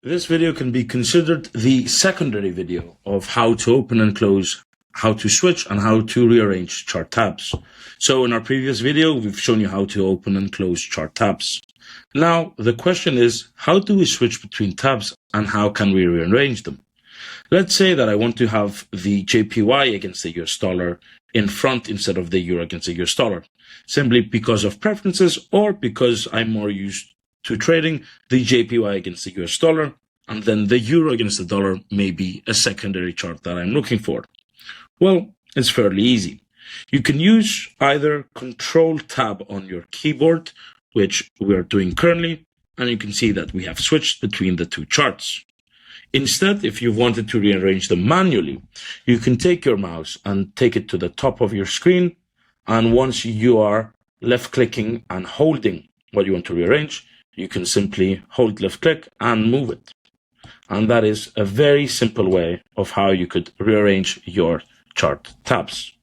This video can be considered the secondary video of how to open and close, how to switch, and how to rearrange chart tabs. So in our previous video, we've shown you how to open and close chart tabs. Now, the question is, how do we switch between tabs and how can we rearrange them? Let's say that I want to have the JPY against the US dollar in front instead of the euro against the US dollar, simply because of preferences or because I'm more used to trading the JPY against the US dollar, and then the euro against the dollar may be a secondary chart that I'm looking for. Well, it's fairly easy. You can use either Control Tab on your keyboard, which we are doing currently, and you can see that we have switched between the two charts. Instead, if you wanted to rearrange them manually, you can take your mouse and take it to the top of your screen, and once you are left-clicking and holding what you want to rearrange, you can simply hold left-click and move it. And that is a very simple way of how you could rearrange your chart tabs.